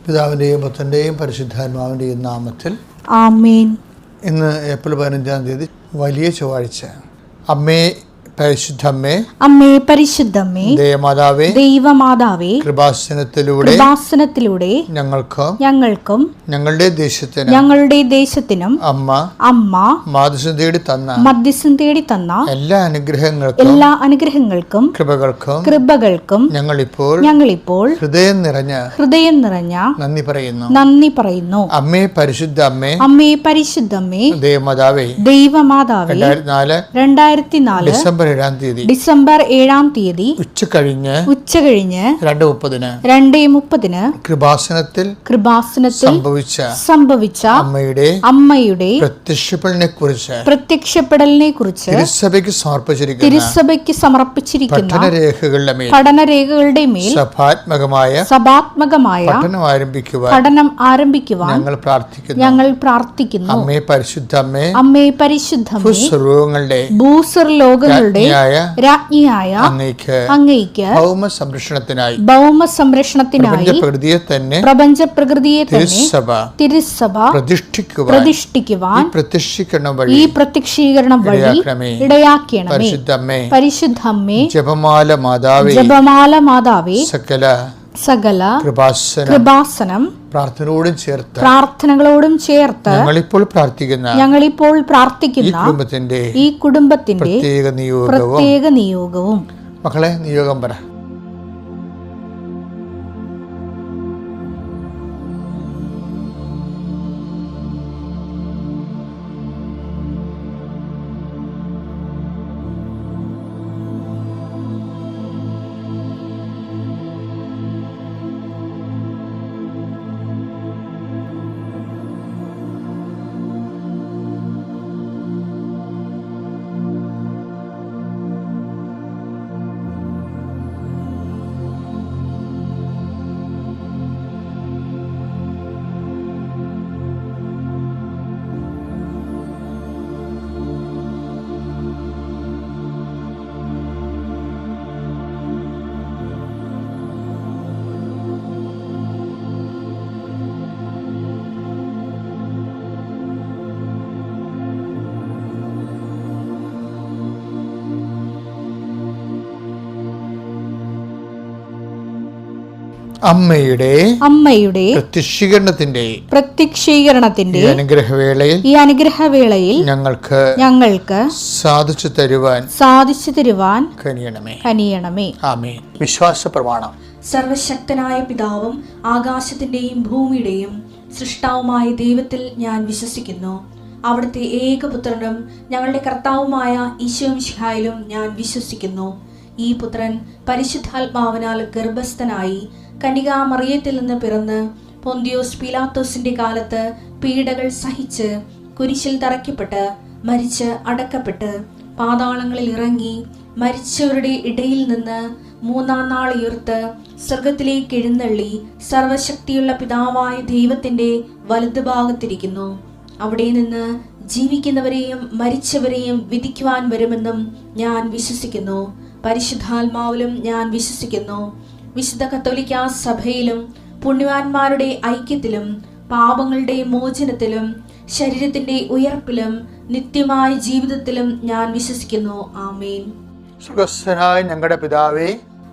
പിതാവിൻ്റെയും പുത്രൻ്റെയും പരിശുദ്ധാത്മാവിൻ്റെയും നാമത്തിൽ ആമേൻ. ഇന്ന് ഏപ്രിൽ 15-ാം തീയതി വലിയ ചൊവ്വാഴ്ച. അമ്മേ പരിശുദ്ധമ്മേ, അമ്മേ പരിശുദ്ധമ്മേ, ദൈവമാതാവേ, ദൈവമാതാവേ, കൃപാസനത്തിലൂടെ ഞങ്ങൾക്കും ഞങ്ങളുടെ ദേശത്തിനും അമ്മ മധ്യസ്ഥം തേടി തന്ന എല്ലാ അനുഗ്രഹങ്ങൾക്കും കൃപകൾക്കും ഞങ്ങളിപ്പോൾ ഹൃദയം നിറഞ്ഞ നന്ദി പറയുന്നു. അമ്മേ പരിശുദ്ധമ്മേ, ദൈവമാതാവേ, 2004 ഡിസംബർ 7-ാം തീയതി ഉച്ചകഴിഞ്ഞ് 2:30 കൃപാസനത്തിൽ സംഭവിച്ച അമ്മയുടെ പ്രത്യക്ഷപ്പെടലിനെ കുറിച്ച് തിരുസഭയ്ക്ക് സമർപ്പിച്ചിരിക്കുന്ന പഠനരേഖകളുടെ മേൽ സഭാത്മകമായ പഠനം ആരംഭിക്കുവാൻ ഞങ്ങൾ പ്രാർത്ഥിക്കുന്നു. അമ്മേ പരിശുദ്ധമ്മേ, ഭൂസ്വർലോകങ്ങളുടെ രാജ്ഞിയായ അങ്ങയ്ക്ക് ഭൗമസംരക്ഷണത്തിനായി പ്രപഞ്ചപ്രകൃതിയെ തന്നെ തിരുസഭ പ്രതിഷ്ഠിക്കുവാൻ ഈ പ്രത്യക്ഷീകരണം വഴി ഇടയാക്കണമേ. പരിശുദ്ധമ്മേ, ജപമാല മാതാവേ, സകല കൃപാസനം പ്രാർത്ഥനകളോടും ചേർത്ത് ഞങ്ങളിപ്പോൾ പ്രാർത്ഥിക്കുന്ന ഈ കുടുംബത്തിന്റെ പ്രത്യേക നിയോഗവും. മക്കളെ, നിയോഗം പറ. അമ്മയുടെ പ്രത്യക്ഷീകരണത്തിന്റെ ഈ അനുഗ്രഹവേളയിൽ ഞങ്ങൾക്ക് സാധിച്ചു തരുവാൻ കനിയണമേ. ആമേൻ. വിശ്വാസ പ്രമാണം. സർവശക്തനായ പിതാവും ആകാശത്തിന്റെയും ഭൂമിയുടെയും സൃഷ്ടാവുമായ ദൈവത്തിൽ ഞാൻ വിശ്വസിക്കുന്നു. അവിടുത്തെ ഏകപുത്രനും ഞങ്ങളുടെ കർത്താവുമായ ഈശോമിശിഹായിലും ഞാൻ വിശ്വസിക്കുന്നു. ഈ പുത്രൻ പരിശുദ്ധാത്മാവിനാൽ ഗർഭസ്ഥനായി കന്യകാമറിയത്തിൽ നിന്ന് പിറന്ന് പൊന്തിയോസ് പീലാത്തോസിന്റെ കാലത്ത് പീഡകൾ സഹിച്ച് കുരിശിൽ തറയ്ക്കപ്പെട്ട് മരിച്ച് അടക്കപ്പെട്ട് പാതാളങ്ങളിൽ ഇറങ്ങി മരിച്ചവരുടെ ഇടയിൽ നിന്ന് 3-ാം നാൾ ഉയർത്ത് സ്വർഗത്തിലേക്ക് എഴുന്നള്ളി സർവശക്തിയുള്ള പിതാവായ ദൈവത്തിന്റെ വലതുഭാഗത്തിരിക്കുന്നു. അവിടെ നിന്ന് ജീവിക്കുന്നവരെയും മരിച്ചവരെയും വിധിക്കുവാൻ വരുമെന്നും ഞാൻ വിശ്വസിക്കുന്നു. പരിശുദ്ധാത്മാവിലും ഞാൻ വിശ്വസിക്കുന്നു. വിശുദ്ധ കത്തോലിക്കാ സഭയിലും പുണ്യവാന്മാരുടെ ഐക്യത്തിലും പാപങ്ങളുടെ മോചനത്തിലും ശരീരത്തിന്റെ ഉയർപ്പിലും നിത്യമായ ജീവിതത്തിലും ഞാൻ വിശ്വസിക്കുന്നു. ആമേൻ. സ്വർഗ്ഗസ്ഥനായ ഞങ്ങളുടെ പിതാവേ,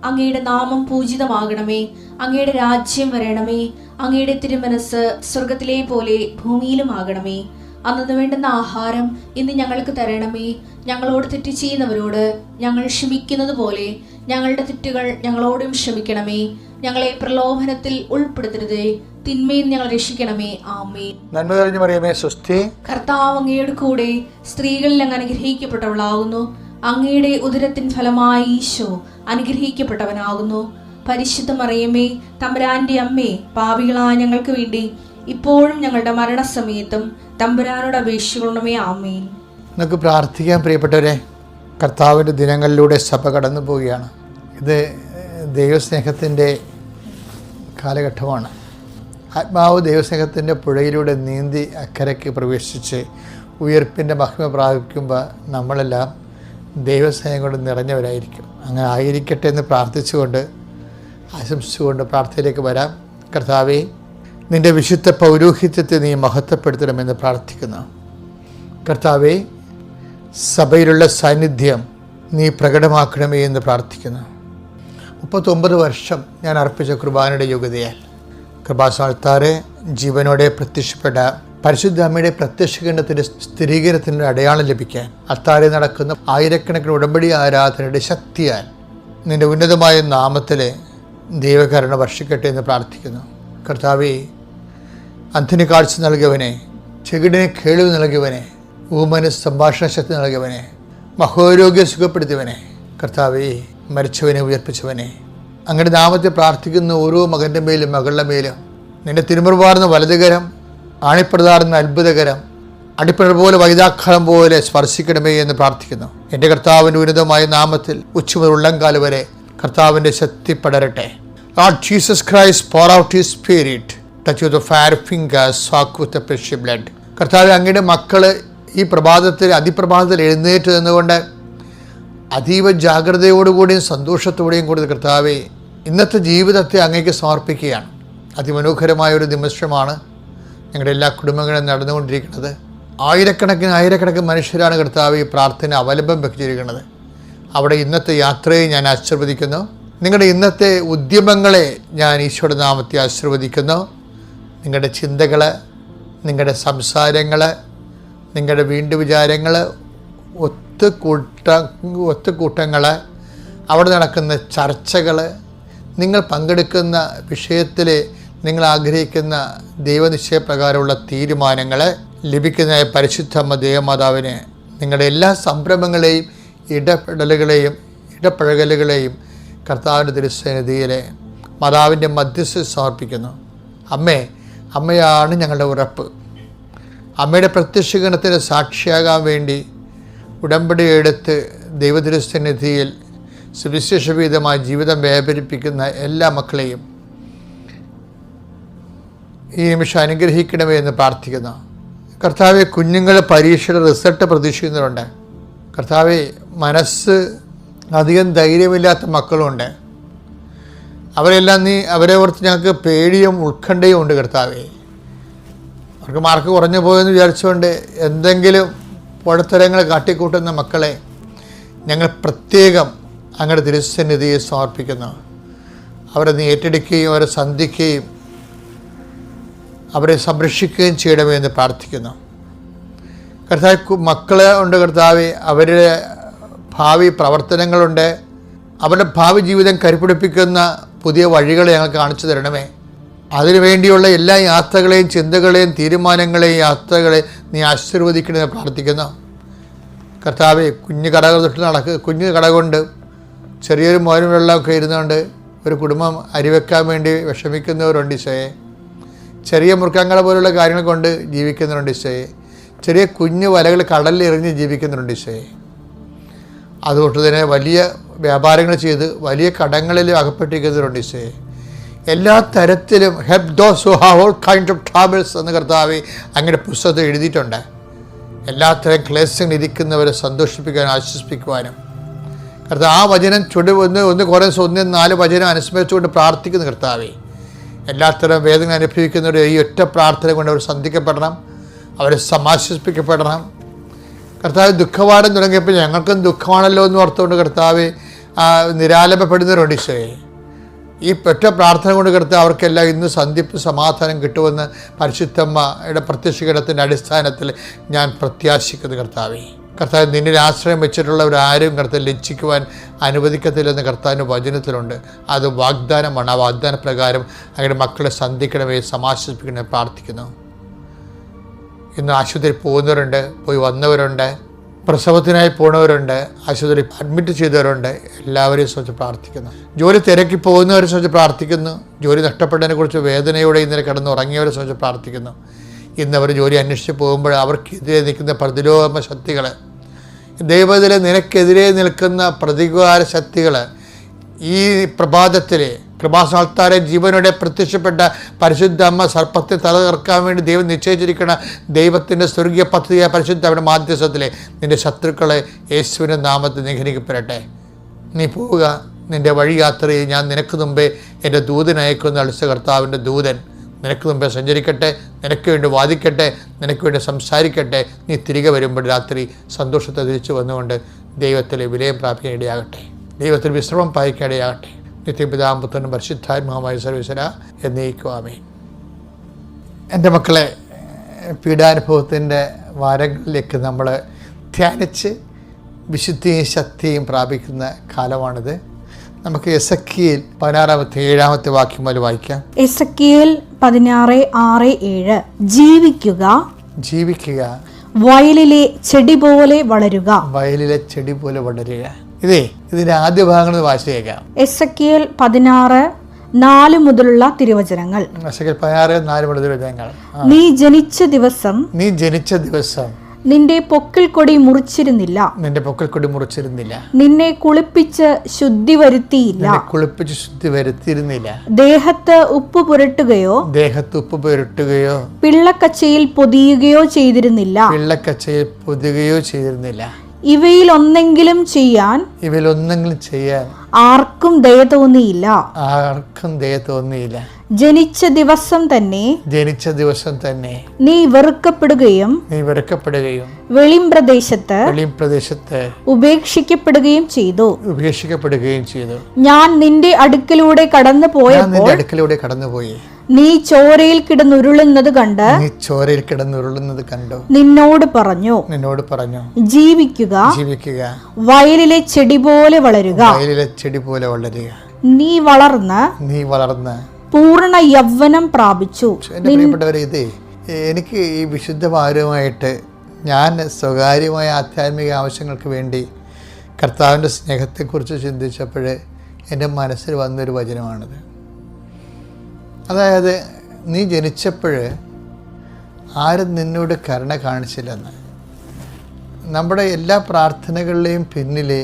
അങ്ങയുടെ നാമം പൂജിതമാകണമേ. അങ്ങയുടെ രാജ്യം വരണമേ. അങ്ങയുടെ തിരുമനസ് സ്വർഗത്തിലെ പോലെ ഭൂമിയിലും ആകണമേ. അന്നു വേണ്ടുന്ന ആഹാരം ഇന്ന് ഞങ്ങൾക്ക് തരണമേ. ഞങ്ങളോട് തെറ്റ് ചെയ്യുന്നവരോട് ഞങ്ങൾ ക്ഷമിക്കുന്നത് പോലെ ഞങ്ങളുടെ തെറ്റുകൾ ഞങ്ങളോടും ക്ഷമിക്കണമേ. ഞങ്ങളെ പ്രലോഭനത്തിൽ ഉൾപ്പെടുത്തരുതേ, തിന്മയിൽ ഞങ്ങൾ രക്ഷിക്കണമേ. ആമേൻ. നന്മ നിറഞ്ഞ മറിയമേ, സ്വസ്തി. കർത്താവ് അങ്ങയുടെ കൂടെ സ്ത്രീകളിൽ അങ്ങ് അനുഗ്രഹിക്കപ്പെട്ടവളാകുന്നു. അങ്ങയുടെ ഉദരത്തിൻ ഫലമായി ഈശോ അനുഗ്രഹിക്കപ്പെട്ടവനാകുന്നു. പരിശുദ്ധ മറിയമേ, തമ്പുരാന്റെ അമ്മേ, പാപികളായ ഞങ്ങൾക്ക് വേണ്ടി ഇപ്പോഴും ഞങ്ങളുടെ മരണസമയത്തും തമ്പുരാനോട് അപേക്ഷിക്കണമേ. ആമേൻ. നമുക്ക് പ്രാർത്ഥിക്കാൻ. പ്രിയപ്പെട്ടവരെ, കർത്താവിൻ്റെ ദിനങ്ങളിലൂടെ സഭ കടന്നു പോവുകയാണ്. ഇത് ദൈവസ്നേഹത്തിൻ്റെ കാലഘട്ടമാണ്. ആത്മാവ് ദൈവസ്നേഹത്തിൻ്റെ പുഴയിലൂടെ നീന്തി അക്കരയ്ക്ക് പ്രവേശിച്ച് ഉയർപ്പിൻ്റെ മഹിമ പ്രാപിക്കുമ്പോൾ നമ്മളെല്ലാം ദൈവസ്നേഹം കൊണ്ട് നിറഞ്ഞവരായിരിക്കും. അങ്ങനെ ആയിരിക്കട്ടെ എന്ന് പ്രാർത്ഥിച്ചുകൊണ്ട് ആശംസിച്ചുകൊണ്ട് പ്രാർത്ഥനയിലേക്ക് വരാം. കർത്താവേ, നിൻ്റെ വിശുദ്ധ പൗരോഹിത്യത്തെ നീ മഹത്വപ്പെടുത്തണമെന്ന് പ്രാർത്ഥിക്കുന്നു. കർത്താവേ, സഭയിലുള്ള സാന്നിധ്യം നീ പ്രകടമാക്കണമേ എന്ന് പ്രാർത്ഥിക്കുന്നു. 39 വർഷം ഞാൻ അർപ്പിച്ച കുർബാനയുടെ യോഗ്യതയാൽ കൃപാസ്ഥാനത്താറെ ജീവനോടെ പ്രത്യക്ഷപ്പെട്ട പരിശുദ്ധ അമ്മയുടെ പ്രത്യക്ഷീകരണത്തിൻ്റെ സ്ഥിരീകരണത്തിൻ്റെ അടയാളം ലഭിക്കാൻ അത്താരെ നടക്കുന്ന ആയിരക്കണക്കിന് ഉടമ്പടി ആരാധനയുടെ ശക്തിയാൽ നിൻ്റെ ഉന്നതമായ നാമത്തിൽ ദൈവകരുണ വർഷിക്കട്ടെ എന്ന് പ്രാർത്ഥിക്കുന്നു. കർത്താവേ, അന്ധന് കാഴ്ച നൽകിയവനെ, ചെകിടിനെ കേൾവി നൽകിയവനെ, ഊമന് സംഭാഷണ ശക്തി നൽകിയവനെ, മഹോരോഗ്യം സുഖപ്പെടുത്തിയവനെ, കർത്താവേ, മരിച്ചവനെ ഉയർപ്പിച്ചവനെ, അങ്ങയുടെ നാമത്തെ പ്രാർത്ഥിക്കുന്ന ഓരോ മകൻ്റെ മേലും മകളുടെ മേലും നിന്റെ തിരുമുറുപാർന്ന വലതുകരം, ആണിപ്രതാർന്ന അത്ഭുതകരം, അടിപ്പിണർ പോലെ വൈതാക്കാലം പോലെ സ്പർശിക്കണമേ എന്ന് പ്രാർത്ഥിക്കുന്നു. എൻ്റെ കർത്താവിൻ്റെ ഉന്നതമായ നാമത്തിൽ ഉച്ചമുതൽ ഉള്ളംകാല് വരെ കർത്താവിൻ്റെ ശക്തി പടരട്ടെ. Lord Jesus Christ, pour out His Spirit, touch with the fire fingers, soak with the precious blood. കർത്താവ്, അങ്ങയുടെ മക്കൾ ഈ അതിപ്രഭാതത്തിൽ എഴുന്നേറ്റ് നിന്നുകൊണ്ട് അതീവ ജാഗ്രതയോടുകൂടിയും സന്തോഷത്തോടെയും കൂടി കർത്താവെ ഇന്നത്തെ ജീവിതത്തെ അങ്ങേക്ക് സമർപ്പിക്കുകയാണ്. അതിമനോഹരമായൊരു നിമിഷമാണ് ഞങ്ങളുടെ എല്ലാ കുടുംബങ്ങളും നടന്നുകൊണ്ടിരിക്കുന്നത്. ആയിരക്കണക്കിന് മനുഷ്യരാണ് കർത്താവ് ഈ പ്രാർത്ഥന അവലംബം വെച്ചിരിക്കുന്നത്. അവിടെ ഇന്നത്തെ യാത്രയെ ഞാൻ ആശീർവദിക്കുന്നു. നിങ്ങളുടെ ഇന്നത്തെ ഉദ്യമങ്ങളെ ഞാൻ ഈശോയുടെ നാമത്തെ ആശീർവദിക്കുന്നു. നിങ്ങളുടെ ചിന്തകൾ, നിങ്ങളുടെ സംസാരങ്ങൾ, നിങ്ങളുടെ വിചാരങ്ങൾ, ഒത്തുകൂട്ടങ്ങൾ, അവിടെ നടക്കുന്ന ചർച്ചകൾ, നിങ്ങൾ പങ്കെടുക്കുന്ന വിഷയത്തിൽ നിങ്ങൾ ആഗ്രഹിക്കുന്ന ദൈവനിശ്ചയപ്രകാരമുള്ള തീരുമാനങ്ങൾ ലഭിക്കുന്ന പരിശുദ്ധമ്മ ദേവമാതാവിന് നിങ്ങളുടെ എല്ലാ സംരംഭങ്ങളെയും ഇടപഴകലുകളെയും കർത്താവിൻ്റെ തിരുസന്നിധിയിൽ മാതാവിൻ്റെ മധ്യസ്ഥ സമർപ്പിക്കുന്നു. അമ്മയാണ് ഞങ്ങളുടെ ഉറപ്പ്. അമ്മയുടെ പ്രത്യക്ഷീകരണത്തിന് സാക്ഷിയാകാൻ വേണ്ടി ഉടമ്പടി എടുത്ത് ദൈവതിരുസന്നിധിയിൽ സുവിശേഷവിധമായ ജീവിതം വ്യാപരിപ്പിക്കുന്ന എല്ലാ മക്കളെയും ഈ നിമിഷം അനുഗ്രഹിക്കണമേ എന്ന് പ്രാർത്ഥിക്കുന്നു. കർത്താവെ, കുഞ്ഞുങ്ങൾ പരീക്ഷയുടെ റിസൾട്ട് പ്രതീക്ഷിക്കുന്നവരുണ്ട്. കർത്താവെ, മനസ്സ് അധികം ധൈര്യമില്ലാത്ത മക്കളുണ്ട്. അവരെ ഓർത്ത് ഞങ്ങൾക്ക് പേടിയും ഉത്കണ്ഠയും ഉണ്ട്. കർത്താവെ, അവർക്ക് മാർക്ക് കുറഞ്ഞു പോയെന്ന് വിചാരിച്ചുകൊണ്ട് എന്തെങ്കിലും പൊടത്തരങ്ങൾ കാട്ടിക്കൂട്ടുന്ന മക്കളെ ഞങ്ങൾ പ്രത്യേകം അങ്ങയുടെ തിരുസന്നിധിയെ സമർപ്പിക്കുന്നു. അവരെ നീ ഏറ്റെടുക്കുകയും അവരെ സന്ധിക്കുകയും അവരെ സംരക്ഷിക്കുകയും ചെയ്യണമേ എന്ന് പ്രാർത്ഥിക്കുന്നു. കർത്താവ്, മക്കളെ ഉണ്ട് കർത്താവെ, അവരുടെ ഭാവി പ്രവർത്തനങ്ങളുണ്ട്. അവരുടെ ഭാവി ജീവിതം കരുപിടിപ്പിക്കുന്ന പുതിയ വഴികളെ ഞങ്ങൾ കാണിച്ചു തരണമേ. അതിനുവേണ്ടിയുള്ള എല്ലാ യാത്രകളെയും ചിന്തകളെയും തീരുമാനങ്ങളെയും യാത്രകളെ നീ ആശീർവദിക്കണമെന്ന് പ്രാർത്ഥിക്കുന്നു. കർത്താവെ, കുഞ്ഞു കട കൊണ്ട് ചെറിയൊരു മോരും വെള്ളമൊക്കെ ഇരുന്നുകൊണ്ട് ഒരു കുടുംബം അരിവെക്കാൻ വേണ്ടി വിഷമിക്കുന്നവരുണ്ട് ഈശോയെ. ചെറിയ മൃഗങ്ങളെ പോലുള്ള കാര്യങ്ങൾ കൊണ്ട് ജീവിക്കുന്നവരുണ്ട് ഈശോയെ. ചെറിയ കുഞ്ഞു വലകൾ കടലിൽ എറിഞ്ഞ് ജീവിക്കുന്നവരുണ്ട് ഈശോയെ. അതുകൊണ്ട് തന്നെ വലിയ വ്യാപാരങ്ങൾ ചെയ്ത് വലിയ കടങ്ങളിൽ അകപ്പെട്ടിരിക്കുന്നവരുണ്ട് ഈശോയെ. എല്ലാ തരത്തിലും help those who have all kind of troubles എന്ന് കർത്താവെ അങ്ങയുടെ പുസ്തകത്തിൽ എഴുതിയിട്ടുണ്ട്. എല്ലാത്തരം ക്ലേശങ്ങൾ ഇരിക്കുന്നവരെ സന്തോഷിപ്പിക്കാനും ആശ്വസിപ്പിക്കുവാനും കർത്താവ് ആ വചനം ഒന്ന് കുറേ 1-4 വചനം അനുസ്മരിച്ചുകൊണ്ട് പ്രാർത്ഥിക്കുന്ന കർത്താവെ, എല്ലാത്തരം വേദന അനുഭവിക്കുന്നവരെ ഈ ഒറ്റ പ്രാർത്ഥന കൊണ്ട് അവർ സന്ധിക്കപ്പെടണം, അവരെ സമാശ്വസിപ്പിക്കപ്പെടണം. കർത്താവ്, ദുഃഖവാടം തുടങ്ങിയപ്പോൾ ഞങ്ങൾക്കും ദുഃഖമാണല്ലോ എന്ന് ഓർത്തുകൊണ്ട് കർത്താവ് നിരാലംബപ്പെടുന്നവരുണ്ട് ഈശോയെ. ഈ ഒറ്റ പ്രാർത്ഥന കൊണ്ട് കർത്താവ് അവർക്കെല്ലാം ഇന്ന് സന്ധിപ്പ് സമാധാനം കിട്ടുമെന്ന് പരിശുദ്ധമ്മയുടെ പ്രത്യക്ഷീകരണത്തിൻ്റെ അടിസ്ഥാനത്തിൽ ഞാൻ പ്രത്യാശിക്കുന്നു. കർത്താവെ, നിന്നിൽ ആശ്രയം വെച്ചിട്ടുള്ളവരാരും കർത്താവ് ലജ്ജിക്കുവാൻ അനുവദിക്കത്തില്ലെന്ന് കർത്താവിൻ്റെ വചനത്തിലുണ്ട്. അത് വാഗ്ദാനമാണ്. ആ വാഗ്ദാന പ്രകാരം അങ്ങനെ മക്കളെ സന്ധിക്കണമേ, സമാശ്വസിപ്പിക്കണമേ പ്രാർത്ഥിക്കുന്നു. ഇന്ന് ആശുപത്രിയിൽ പോകുന്നവരുണ്ട്, പോയി വന്നവരുണ്ട്, പ്രസവത്തിനായി പോകുന്നവരുണ്ട്, ആശുപത്രിയിൽ അഡ്മിറ്റ് ചെയ്തവരുണ്ട്. എല്ലാവരെയും സംബന്ധിച്ച് പ്രാർത്ഥിക്കുന്നു. ജോലി തിരക്കി പോകുന്നവരെ സംബന്ധിച്ച് പ്രാർത്ഥിക്കുന്നു. ജോലി നഷ്ടപ്പെട്ടതിനെക്കുറിച്ച് വേദനയോടെ ഇന്നലെ കിടന്നുറങ്ങിയവരെ സംബന്ധിച്ച് പ്രാർത്ഥിക്കുന്നു. ഇന്നവർ ജോലി അന്വേഷിച്ച് പോകുമ്പോൾ അവർക്കെതിരെ നിൽക്കുന്ന പ്രതിരോധ ശക്തികൾ, ദൈവത്തിലെ നിനക്കെതിരെ നിൽക്കുന്ന പ്രതികാര ശക്തികൾ ഈ പ്രഭാതത്തിൽ കൃപാസ്ഥാനത്താരെ ജീവനോടെ പ്രത്യക്ഷപ്പെട്ട പരിശുദ്ധ അമ്മ സർപ്പത്തെ തലകർക്കാൻ വേണ്ടി ദൈവം നിശ്ചയിച്ചിരിക്കുന്ന ദൈവത്തിൻ്റെ സ്വർഗീയ പദ്ധതിയായ പരിശുദ്ധ അവരുടെ മാധ്യസ്ഥത്തിലെ നിൻ്റെ ശത്രുക്കളെ യേശുവിൻ്റെ നാമത്തിൽ നിഗ്രഹിക്കപ്പെടട്ടെ. നീ പോവുക, നിൻ്റെ വഴി യാത്രയിൽ ഞാൻ നിനക്ക് മുമ്പേ എൻ്റെ ദൂതനയക്കുന്ന അളിച്ച കർത്താവിൻ്റെ ദൂതൻ നിനക്ക് മുമ്പേ സഞ്ചരിക്കട്ടെ, നിനക്ക് വേണ്ടി വാദിക്കട്ടെ, നിനക്ക് വേണ്ടി സംസാരിക്കട്ടെ. നീ തിരികെ വരുമ്പോൾ രാത്രി സന്തോഷത്തെ തിരിച്ചു വന്നുകൊണ്ട് ദൈവത്തിലെ വിലയം പ്രാപിക്കാൻ ഇടയാകട്ടെ, ദൈവത്തിൽ വിശ്രമം പായിക്കാൻ ഇടയാകട്ടെ. നിത്യപിതാവും പുത്രനും പരിശുദ്ധാത്മാവുമായ സർവീശ്വര എന്നേക്കും ആമേൻ. എൻ്റെ മക്കളെ, പീഡാനുഭവത്തിൻ്റെ വാരങ്ങളിലേക്ക് നമ്മൾ ധ്യാനിച്ച് വിശുദ്ധിയും ശക്തിയും പ്രാപിക്കുന്ന കാലമാണിത്. നമുക്ക് എസെക്കിയേൽ 16-7 വാക്യം മുതൽ വായിക്കാം. എസെക്കിയേൽ 16:6-7 ജീവിക്കുക, വയലിലെ ചെടി പോലെ വളരുക. വയലിലെ ചെടി പോലെ വളരുക. ഇതിന്റെ ആദ്യ ഭാഗങ്ങൾ വായിച്ചേക്കാം. എസെക്കിയേൽ 16:4 മുതലുള്ള തിരുവചനങ്ങൾ. എസെക്കിയേൽ 16:4 മുതൽ തിരുവചനങ്ങൾ. നീ ജനിച്ച ദിവസം നിന്റെ പൊക്കിൽ കൊടി മുറിച്ചിരുന്നില്ല, നിന്നെ കുളിപ്പിച്ച് ശുദ്ധി വരുത്തിയിരുന്നില്ല, ദേഹത്ത് ഉപ്പ് പുരട്ടുകയോ പിള്ളക്കച്ചയിൽ പൊതിയുകയോ ചെയ്തിരുന്നില്ല. ഇവയിൽ ഒന്നെങ്കിലും ചെയ്യാൻ ആർക്കും ദയ തോന്നിയില്ല. ജനിച്ച ദിവസം തന്നെ നീ വെറുക്കപ്പെടുകയും വെളിംപ്രദേശത്ത് ഉപേക്ഷിക്കപ്പെടുകയും ചെയ്തു. ഞാൻ നിന്റെ അടുക്കലൂടെ കടന്നുപോയി നീ ചോരയിൽ കിടന്നുരുളുന്നത് കണ്ട് നിന്നോട് പറഞ്ഞു ജീവിക്കുക, വയലിലെ ചെടി പോലെ വളരുക. നീ വളർന്ന് പൂർണ്ണ യൗവനം പ്രാപിച്ചു. എനിക്ക് ഈ വിശുദ്ധ ഭാരവുമായിട്ട് ഞാൻ സ്വകാര്യമായ ആധ്യാത്മിക ആവശ്യങ്ങൾക്ക് വേണ്ടി കർത്താവിൻ്റെ സ്നേഹത്തെക്കുറിച്ച് ചിന്തിച്ചപ്പോൾ എൻ്റെ മനസ്സിൽ വന്നൊരു വചനമാണിത്. അതായത്, നീ ജനിച്ചപ്പോൾ ആരും നിന്നോട് കരുണ കാണിച്ചില്ലെന്ന്. നമ്മുടെ എല്ലാ പ്രാർത്ഥനകളുടെയും പിന്നിലെ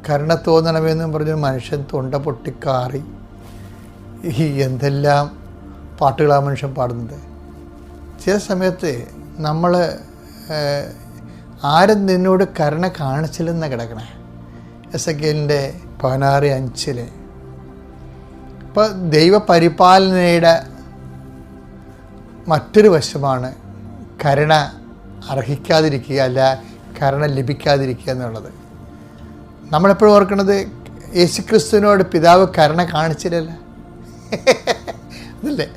കരുണ തോന്നണമെന്നും പറഞ്ഞൊരു മനുഷ്യൻ തൊണ്ട പൊട്ടിക്കാറി എന്തെല്ലാം പാട്ടുകളാണ് മനുഷ്യൻ പാടുന്നത്. ചില സമയത്ത് നമ്മൾ ആരും നിന്നോട് കരുണ കാണിച്ചില്ലെന്ന് കിടക്കണേ. എസെക്കിയേലിൻ്റെ 16:5 ഇപ്പോൾ ദൈവപരിപാലനയുടെ മറ്റൊരു വശമാണ് കരുണ അർഹിക്കാതിരിക്കുക, അല്ല കരുണ ലഭിക്കാതിരിക്കുക എന്നുള്ളത്. നമ്മളെപ്പോഴും ഓർക്കുന്നത് യേശുക്രിസ്തുവിനോട് പിതാവ് കരുണ കാണിച്ചില്ലല്ലോ. അതല്ലേ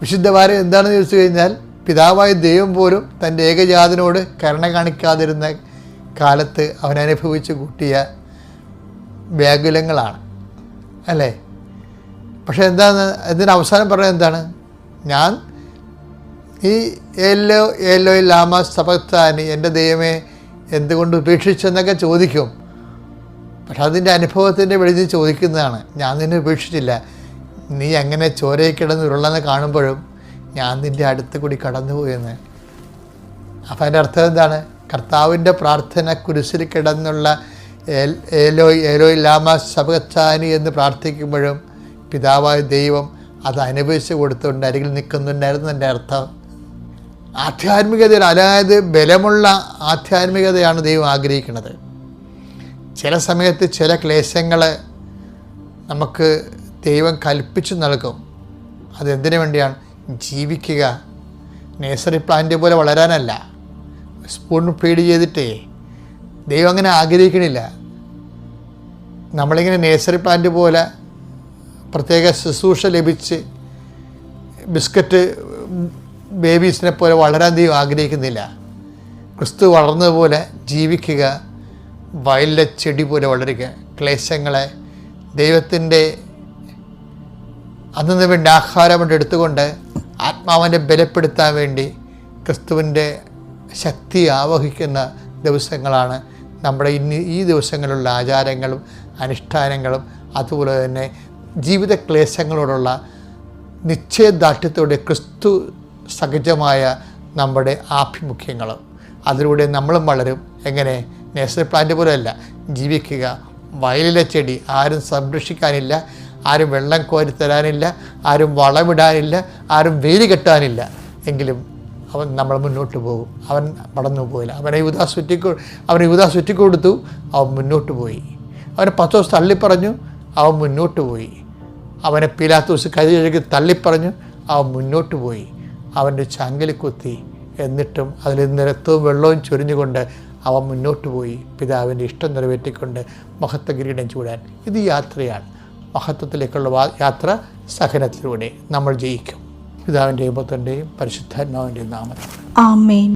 വിശുദ്ധവാരം എന്താണെന്ന് ചോദിച്ചു കഴിഞ്ഞാൽ, പിതാവായ ദൈവം പോലും തൻ്റെ ഏകജാതനോട് കരുണ കാണിക്കാതിരുന്ന കാലത്ത് അവൻ അനുഭവിച്ച് കൂട്ടിയ വ്യാകുലങ്ങളാണ് അല്ലേ. പക്ഷെ ഇതിന് അവസാനം പറയുന്നത് എന്താണ്? ഞാൻ ഈ ഏലോയ് ലാമ സബക്താനി, എൻ്റെ ദൈവമേ എന്തുകൊണ്ട് ഉപേക്ഷിച്ചെന്നൊക്കെ ചോദിക്കും. പക്ഷെ അതിൻ്റെ അനുഭവത്തിൻ്റെ വെളിയിൽ ചോദിക്കുന്നതാണ്, ഞാൻ നിന്നെ ഉപേക്ഷിച്ചില്ല, നീ അങ്ങനെ ചോരയിൽ കിടന്ന് ഉരുളെന്ന് കാണുമ്പോഴും ഞാൻ നിൻ്റെ അടുത്ത് കൂടി കടന്നുപോയെന്ന്. അപ്പം അതിൻ്റെ അർത്ഥം എന്താണ്? കർത്താവിൻ്റെ പ്രാർത്ഥന കുരിശിൽ കിടന്നുള്ള ഏലോയ് ലാമ സബക്താനി എന്ന് പ്രാർത്ഥിക്കുമ്പോഴും പിതാവായ ദൈവം അത് അനുഭവിച്ച് കൊടുത്തുകൊണ്ട് അരികിൽ നിൽക്കുന്നുണ്ടായിരുന്നു. എൻ്റെ അർത്ഥം ആധ്യാത്മികതയിൽ, അതായത് ബലമുള്ള ആധ്യാത്മികതയാണ് ദൈവം ആഗ്രഹിക്കുന്നത്. ചില സമയത്ത് ചില ക്ലേശങ്ങൾ നമുക്ക് ദൈവം കൽപ്പിച്ചു നൽകും. അതെന്തിനു വേണ്ടിയാണ്? ജീവിക്കുക, നേഴ്സറി പ്ലാന്റ് പോലെ വളരാനല്ല. സ്പൂൺ ഫീഡ് ചെയ്തിട്ടേ ദൈവം അങ്ങനെ ആഗ്രഹിക്കണില്ല. നമ്മളിങ്ങനെ നേഴ്സറി പ്ലാന്റ് പോലെ പ്രത്യേക ശുശ്രൂഷ ലഭിച്ച് ബിസ്ക്കറ്റ് ബേബീസിനെ പോലെ വളരാൻ ദൈവം ആഗ്രഹിക്കുന്നില്ല. ക്രിസ്തു വളർന്നതുപോലെ ജീവിക്കുക, വയലിലെ ചെടി പോലെ വളരുക. ക്ലേശങ്ങളെ ദൈവത്തിൻ്റെ അന്നു വേണ്ടി ആഹാരം കൊണ്ട് എടുത്തുകൊണ്ട് ആത്മാവിനെ ബലപ്പെടുത്താൻ വേണ്ടി ക്രിസ്തുവിൻ്റെ ശക്തി ആവഹിക്കുന്ന ദിവസങ്ങളാണ് നമ്മുടെ ഈ ദിവസങ്ങളിലുള്ള ആചാരങ്ങളും അനുഷ്ഠാനങ്ങളും. അതുപോലെ തന്നെ ജീവിത ക്ലേശങ്ങളോടുള്ള നിശ്ചയദാർഢ്യത്തോടെ ക്രിസ്തു സഹജമായ നമ്മുടെ ആഭിമുഖ്യങ്ങളും. അതിലൂടെ നമ്മളും വളരും. എങ്ങനെ? നേഴ്സറി പ്ലാന്റ് പോലെയല്ല. ജീവിക്കുക, വയലിലെ ചെടി. ആരും സംരക്ഷിക്കാനില്ല, ആരും വെള്ളം കോരി തരാനില്ല, ആരും വളമിടാനില്ല, ആരും വേലി കെട്ടാനില്ല. എങ്കിലും നമ്മൾ മുന്നോട്ട് പോകും. അവൻ മടന്നു പോയില്ല. അവനെ യൂദാ ചുറ്റിക്കൊടുത്തു, അവൻ മുന്നോട്ട് പോയി. അവനെ പത്രോസ് തള്ളിപ്പറഞ്ഞു, അവൻ മുന്നോട്ട് പോയി. അവനെ പീലാത്തോസ് കൈ കഴുകി തള്ളിപ്പറഞ്ഞു, അവൻ മുന്നോട്ട് പോയി, അവൻ്റെ ചങ്കിൽ കുത്തി. എന്നിട്ടും അതിൽ നിന്ന് രക്തവും വെള്ളവും ചൊരിഞ്ഞുകൊണ്ട് അവൻ മുന്നോട്ട് പോയി, പിതാവിൻ്റെ ഇഷ്ടം നിറവേറ്റിക്കൊണ്ട് മഹത്വ കിരീടം ചൂടാൻ. ഇത് യാത്രയാണ്. മഹത്വത്തിലേക്കുള്ള യാത്ര സഹനത്തിലൂടെ നമ്മൾ ജയിക്കും. പിതാവിൻ്റെയും പുത്രൻ്റെയും പരിശുദ്ധാത്മാവിൻ്റെയും നാമത്തിൽ ആമേൻ.